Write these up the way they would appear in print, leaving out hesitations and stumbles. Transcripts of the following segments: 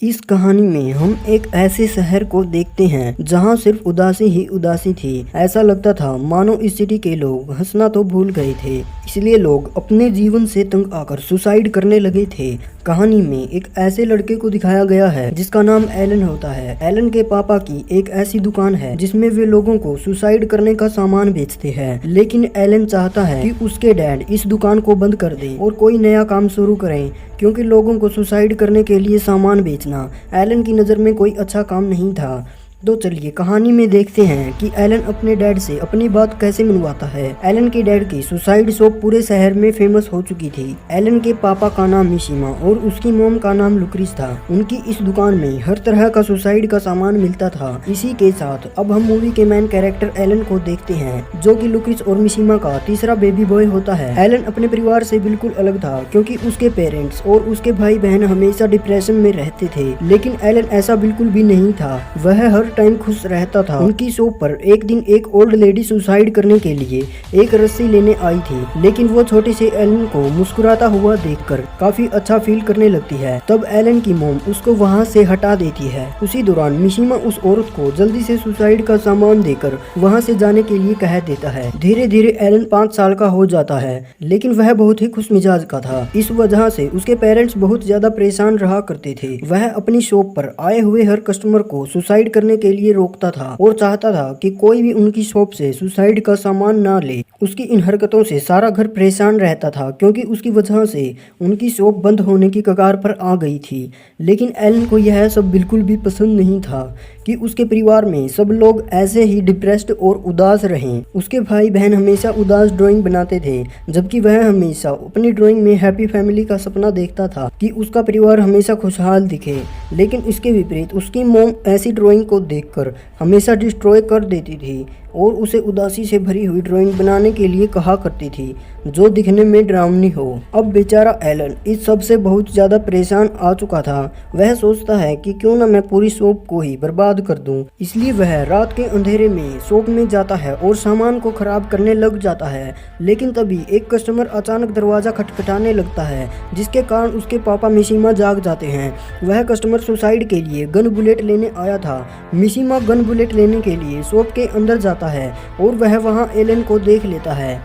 इस कहानी में हम एक ऐसे शहर को देखते हैं जहां सिर्फ उदासी ही उदासी थी। ऐसा लगता था मानो इस सिटी के लोग हंसना तो भूल गए थे, इसलिए लोग अपने जीवन से तंग आकर सुसाइड करने लगे थे। कहानी में एक ऐसे लड़के को दिखाया गया है जिसका नाम एलन होता है। एलन के पापा की एक ऐसी दुकान है जिसमें वे लोगों को सुसाइड करने का सामान बेचते हैं, लेकिन एलन चाहता है कि उसके डैड इस दुकान को बंद कर दें और कोई नया काम शुरू करें, क्योंकि लोगों को सुसाइड करने के लिए सामान बेचना एलन की नज़र में कोई अच्छा काम नहीं था। तो चलिए कहानी में देखते हैं कि एलन अपने डैड से अपनी बात कैसे मनवाता है। एलन के डैड की सुसाइड शॉप पूरे शहर में फेमस हो चुकी थी। एलन के पापा का नाम मिशिमा और उसकी मोम का नाम लुक्रिस था। उनकी इस दुकान में हर तरह का सुसाइड का सामान मिलता था। इसी के साथ अब हम मूवी के मेन कैरेक्टर एलन को देखते हैं, जो कि लुक्रिस और मिशिमा का तीसरा बेबी बॉय होता है। एलन अपने परिवार से बिल्कुल अलग था, क्योंकि उसके पेरेंट्स और उसके भाई बहन हमेशा डिप्रेशन में रहते थे, लेकिन एलन ऐसा बिल्कुल भी नहीं था। वह हर टाइम खुश रहता था। उनकी शॉप पर एक दिन एक ओल्ड लेडी सुसाइड करने के लिए एक रस्सी लेने आई थी, लेकिन वो छोटे से एलन को मुस्कुराता हुआ देखकर काफी अच्छा फील करने लगती है। तब एलन की मोम उसको वहाँ से हटा देती है। उसी दौरान मिशिमा उस औरत को जल्दी से सुसाइड का सामान देकर वहाँ से जाने के लिए कह देता है। धीरे धीरे एलन 5 साल का हो जाता है, लेकिन वह बहुत ही खुश मिजाज का था। इस वजह से उसके पेरेंट्स बहुत ज्यादा परेशान रहा करते थे। वह अपनी शॉप पर आए हुए हर कस्टमर को सुसाइड करने के लिए रोकता था और चाहता था कि कोई भी उनकी शॉप से सुसाइड का सामान ना ले। उसकी इन हरकतों से सारा घर परेशान रहता था, क्योंकि उसकी वजह से उनकी शॉप बंद होने की कगार पर आ गई थी। लेकिन एलन को यह सब बिल्कुल भी पसंद नहीं था कि उसके परिवार में सब लोग ऐसे ही डिप्रेस्ड और उदास रहें। उसके भाई बहन हमेशा उदास ड्राइंग बनाते थे, जबकि वह हमेशा अपनी ड्राइंग में हैप्पी फैमिली का सपना देखता था कि उसका परिवार हमेशा खुशहाल दिखे। लेकिन इसके विपरीत उसकी मोम ऐसी ड्राइंग को देखकर हमेशा डिस्ट्रॉय कर देती थी और उसे उदासी से भरी हुई ड्राइंग बनाने के लिए कहा करती थी, जो दिखने में डरावनी हो। अब बेचारा एलन इस सब से बहुत ज़्यादा परेशान आ चुका था। वह सोचता है कि क्यों ना मैं पूरी शॉप को ही बर्बाद कर दूं। इसलिए वह रात के अंधेरे में शॉप में जाता है और सामान को खराब करने लग जाता है। लेकिन तभी एक कस्टमर अचानक दरवाज़ा खटखटाने लगता है, जिसके कारण उसके पापा मिशिमा जाग जाते हैं। वह कस्टमर सुसाइड के लिए गन बुलेट लेने आया था। मिशिमा गन बुलेट लेने के लिए शॉप के अंदर जाता है और वह वहां एलन को देख लेता है।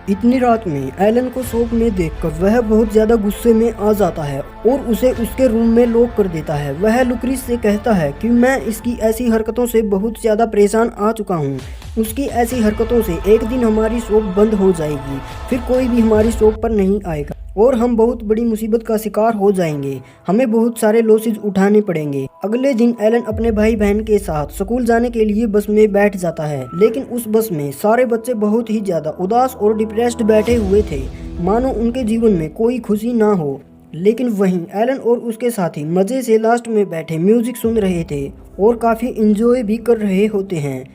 इतनी रात में एलन को शॉप में देखकर वह बहुत ज्यादा गुस्से में आ जाता है और उसे उसके रूम में लॉक कर देता है। वह लुक्रिस से कहता है कि मैं इसकी ऐसी हरकतों से बहुत ज्यादा परेशान आ चुका हूँ। उसकी ऐसी हरकतों से एक दिन हमारी शॉप बंद हो जाएगी, फिर कोई भी हमारी शॉप पर नहीं आएगा और हम बहुत बड़ी मुसीबत का शिकार हो जाएंगे। हमें बहुत सारे लॉसेज उठाने पड़ेंगे। अगले दिन एलन अपने भाई बहन के साथ स्कूल जाने के लिए बस में बैठ जाता है, लेकिन उस बस में सारे बच्चे बहुत ही ज्यादा उदास और डिप्रेस्ड बैठे हुए थे, मानो उनके जीवन में कोई खुशी ना हो। लेकिन वहीं एलन और उसके साथी मजे से लास्ट में बैठे म्यूजिक सुन रहे थे और काफी इंजॉय भी कर रहे होते हैं।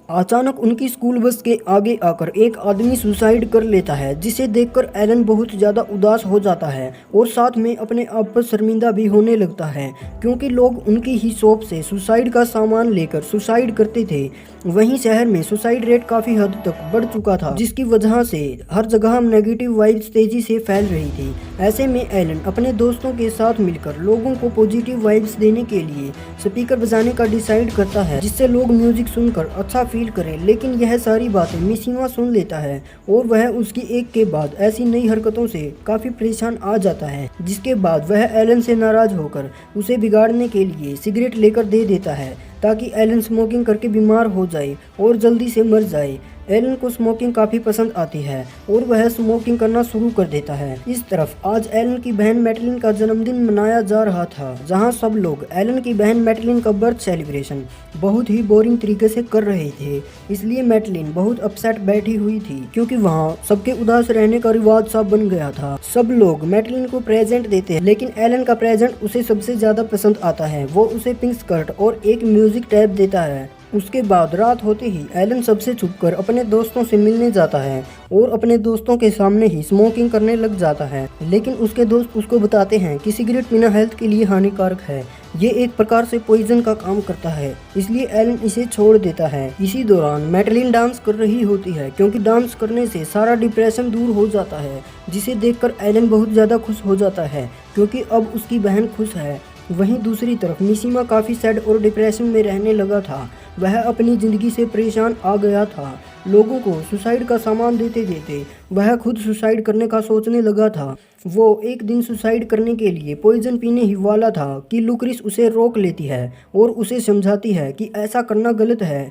अचानक उनकी स्कूल बस के आगे आकर एक आदमी सुसाइड कर लेता है, जिसे देखकर एलन बहुत ज़्यादा उदास हो जाता है और साथ में अपने आप पर शर्मिंदा भी होने लगता है, क्योंकि लोग उनकी ही शॉप से सुसाइड का सामान लेकर सुसाइड करते थे। वहीं शहर में सुसाइड रेट काफ़ी हद तक बढ़ चुका था, जिसकी वजह से हर जगह नेगेटिव वाइब्स तेज़ी से फैल रही थी। ऐसे में एलन अपने दोस्तों के साथ मिलकर लोगों को पॉजिटिव वाइब्स देने के लिए स्पीकर बजाने का डिसाइड करता है, जिससे लोग म्यूजिक सुनकर अच्छा फील करें। लेकिन यह सारी बातें मिशिमा सुन लेता है और वह उसकी एक के बाद ऐसी नई हरकतों से काफी परेशान आ जाता है, जिसके बाद वह एलन से नाराज होकर उसे बिगाड़ने के लिए सिगरेट लेकर दे देता है, ताकि एलन स्मोकिंग करके बीमार हो जाए और जल्दी से मर जाए। एलन को स्मोकिंग काफ़ी पसंद आती है और वह स्मोकिंग करना शुरू कर देता है। इस तरफ आज एलन की बहन मैटलिन का जन्मदिन मनाया जा रहा था, जहां सब लोग एलन की बहन मैटलिन का बर्थ सेलिब्रेशन बहुत ही बोरिंग तरीके से कर रहे थे। इसलिए मैटलिन बहुत अपसेट बैठी हुई थी, क्योंकि वहां सबके उदास रहने का रिवाज सा बन गया था। सब लोग मैटलिन को प्रेजेंट देते हैं, लेकिन एलन का प्रेजेंट उसे सबसे ज़्यादा पसंद आता है। वो उसे पिंक स्कर्ट और एक म्यूजिक टैब देता है उसके बाद रात होते ही एलन सबसे छुपकर अपने दोस्तों से मिलने जाता है और अपने दोस्तों के सामने ही स्मोकिंग करने लग जाता है। लेकिन उसके दोस्त उसको बताते हैं कि सिगरेट पीना हेल्थ के लिए हानिकारक है, ये एक प्रकार से पॉइजन का काम करता है, इसलिए एलन इसे छोड़ देता है। इसी दौरान मैडलिन डांस कर रही होती है क्योंकि डांस करने से सारा डिप्रेशन दूर हो जाता है, जिसे देखकर एलन बहुत ज़्यादा खुश हो जाता है क्योंकि अब उसकी बहन खुश है। वहीं दूसरी तरफ मिशीमा काफ़ी सैड और डिप्रेशन में रहने लगा था। वह अपनी ज़िंदगी से परेशान आ गया था। लोगों को सुसाइड का सामान देते देते वह खुद सुसाइड करने का सोचने लगा था। वो एक दिन सुसाइड करने के लिए पॉइजन पीने ही वाला था कि लुक्रिस उसे रोक लेती है और उसे समझाती है कि ऐसा करना गलत है।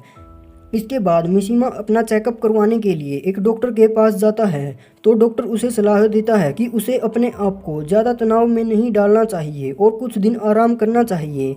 इसके बाद मिशीमा अपना चेकअप करवाने के लिए एक डॉक्टर के पास जाता है तो डॉक्टर उसे सलाह देता है कि उसे अपने आप को ज़्यादा तनाव में नहीं डालना चाहिए और कुछ दिन आराम करना चाहिए।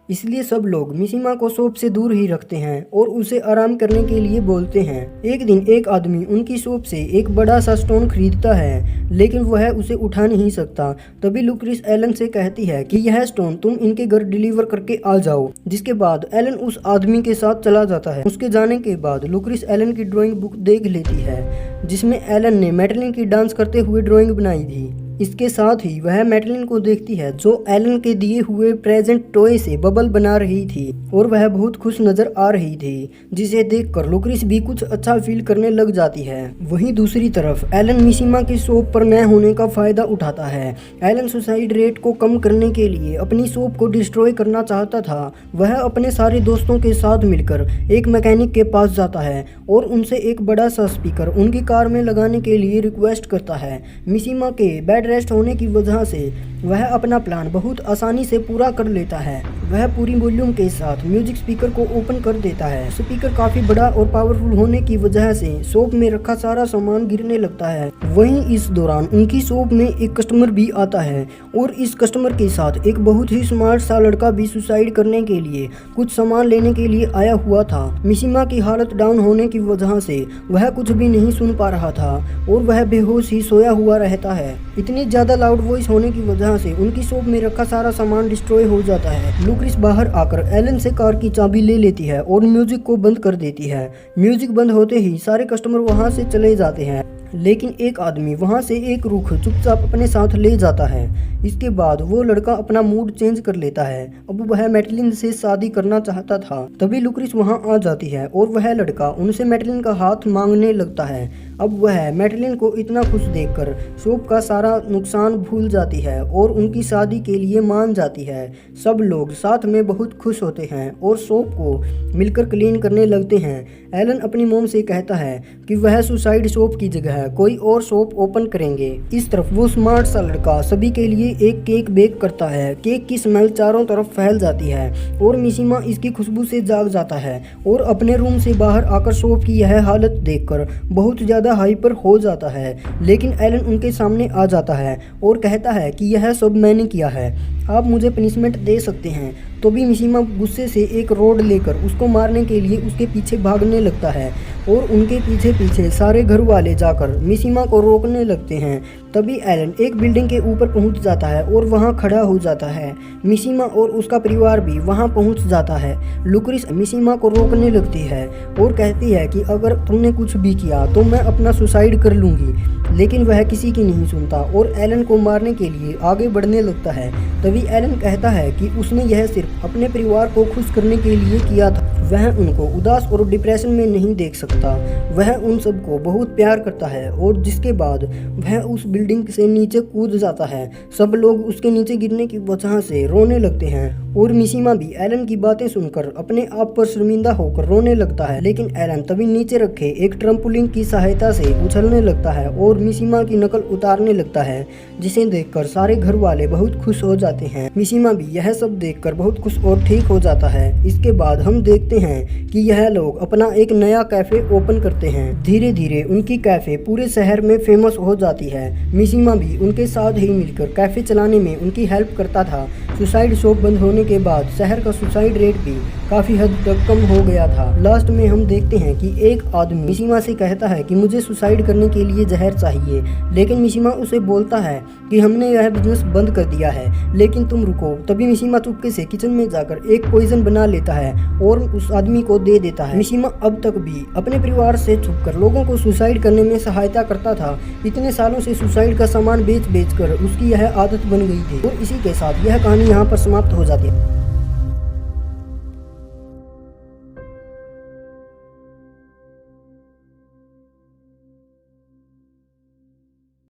इसलिए सब लोग मिशीमा को शॉप से दूर ही रखते हैं और उसे आराम करने के लिए बोलते हैं। एक दिन एक आदमी उनकी शॉप से एक बड़ा सा स्टोन खरीदता है, लेकिन वह उसे उठा नहीं सकता। तभी लुक्रिस एलन से कहती है कि यह स्टोन तुम इनके घर डिलीवर करके आ जाओ। जिसके बाद एलन उस आदमी के साथ चला जाता है। उसके जाने के बाद लुक्रिस एलन की ड्राइंग बुक देख लेती है जिसमें एलन ने मैडलिन की डांस करते हुए ड्राइंग बनाई थी। इसके साथ ही वह मैडलिन को देखती है जो एलन के दिए हुए प्रेजेंट टॉय से बबल बना रही थी और वह बहुत खुश नजर आ रही थी, जिसे देखकर लुक्रिस भी कुछ अच्छा फील करने लग जाती है। वहीं दूसरी तरफ एलन मिशीमा की शॉप पर न होने का फायदा उठाता है। एलन सुसाइड रेट को कम करने के लिए अपनी शॉप को डिस्ट्रॉय करना चाहता था। वह अपने सारे दोस्तों के साथ मिलकर एक मैकेनिक के पास जाता है और उनसे एक बड़ा सा स्पीकर उनकी कार में लगाने के लिए रिक्वेस्ट करता है। मिशीमा के बेड रेस्ट होने की वजह से वह अपना प्लान बहुत आसानी से पूरा कर लेता है। वह पूरी वॉल्यूम के साथ म्यूजिक स्पीकर को ओपन कर देता है। स्पीकर काफी बड़ा और पावरफुल होने की वजह से शॉप में रखा सारा सामान गिरने लगता है। वहीं इस दौरान उनकी शॉप में एक कस्टमर भी आता है और इस कस्टमर के साथ एक बहुत ही स्मार्ट सा लड़का भी सुसाइड करने के लिए कुछ सामान लेने के लिए आया हुआ था। मिशीमा की हालत डाउन होने की वजह से वह कुछ भी नहीं सुन पा रहा था और वह बेहोश ही सोया हुआ रहता है। इतनी ज्यादा लाउड वॉइस होने की वजह से उनकी शॉप में रखा सारा सामान डिस्ट्रॉय हो जाता है। लुक्रिस बाहर आकर एलन से कार की चाबी ले लेती है और म्यूजिक को बंद कर देती है। म्यूजिक बंद होते ही सारे कस्टमर वहां से चले जाते हैं, लेकिन एक आदमी वहां से एक रुख चुपचाप अपने साथ ले जाता है। इसके बाद वो लड़का अपना मूड चेंज कर लेता है। अब वह मैडलिन से शादी करना चाहता था। तभी लुक्रिस वहां आ जाती है और वह लड़का उनसे मैडलिन का हाथ मांगने लगता है। अब वह मैडलिन को इतना खुश देखकर शॉप का सारा नुकसान भूल जाती है और उनकी शादी के लिए मान जाती है। सब लोग साथ में बहुत खुश होते हैं और शॉप को मिलकर क्लीन करने लगते हैं। एलन अपनी मोम से कहता है कि वह सुसाइड शॉप की जगह कोई और शॉप ओपन करेंगे। इस तरफ वो स्मार्ट सा लड़का सभी के लिए एक केक बेक करता है। केक की स्मेल चारों तरफ फैल जाती है और मिशीमा इसकी खुशबू से जाग जाता है और अपने रूम से बाहर आकर शॉप की यह हालत देखकर बहुत ज्यादा हाइपर हो जाता है। लेकिन एलन उनके सामने आ जाता है और कहता है कि यह सब मैंने किया है, आप मुझे पनिशमेंट दे सकते हैं। तो भी मिशीमा गुस्से से एक रोड लेकर उसको मारने के लिए उसके पीछे भागने लगता है और उनके पीछे पीछे सारे घर वाले जाकर मिशीमा को रोकने लगते हैं। तभी एलन एक बिल्डिंग के ऊपर पहुंच जाता है और वहां खड़ा हो जाता है। मिशीमा और उसका परिवार भी वहां पहुंच जाता है। लुक्रिस मिशीमा को रोकने लगती है और कहती है कि अगर तुमने कुछ भी किया तो मैं अपना सुसाइड कर लूंगी, लेकिन वह किसी की नहीं सुनता और एलन को मारने के लिए आगे बढ़ने लगता है। तभी एलन कहता है कि उसने यह सिर्फ अपने परिवार को खुश करने के लिए किया था। वह उनको उदास और डिप्रेशन में नहीं देख सकता। वह उन सबको बहुत प्यार करता है और जिसके बाद वह उस बिल्डिंग से नीचे कूद जाता है। सब लोग उसके नीचे गिरने की वजह से रोने लगते हैं और मिशीमा भी एलन की बातें सुनकर अपने आप पर शर्मिंदा होकर रोने लगता है। लेकिन एलन तभी नीचे रखे एक ट्रम्पोलिन की सहायता से उछलने लगता है और मिशीमा की नकल उतारने लगता है, जिसे देखकर सारे घर वाले बहुत खुश हो जाते हैं। मिशीमा भी यह सब देखकर बहुत खुश और ठीक हो जाता है। इसके बाद हम देखते हैं कि यह लोग अपना एक नया कैफे ओपन करते हैं। धीरे धीरे उनकी कैफे पूरे शहर में फेमस हो जाती है। मिशीमा भी उनके साथ ही मिलकर कैफे चलाने में उनकी हेल्प करता था। सुसाइड शॉप बंद होने के बाद शहर का सुसाइड रेट भी काफी हद तक कम हो गया था। लास्ट में हम देखते हैं कि एक आदमी मिशिमा से कहता है कि मुझे सुसाइड करने के लिए जहर चाहिए, लेकिन मिशिमा उसे बोलता है कि हमने यह बिजनेस बंद कर दिया है, लेकिन तुम रुको। तभी मिशिमा चुपके से किचन में जाकर एक पॉइजन बना लेता है और उस आदमी को दे देता है। मिशिमा अब तक भी अपने परिवार से छुपकर लोगों को सुसाइड करने में सहायता करता था। इतने सालों से सुसाइड का सामान बेच कर उसकी यह आदत बन गई थी। और इसी के साथ यह कहानी यहाँ पर समाप्त हो जाती है।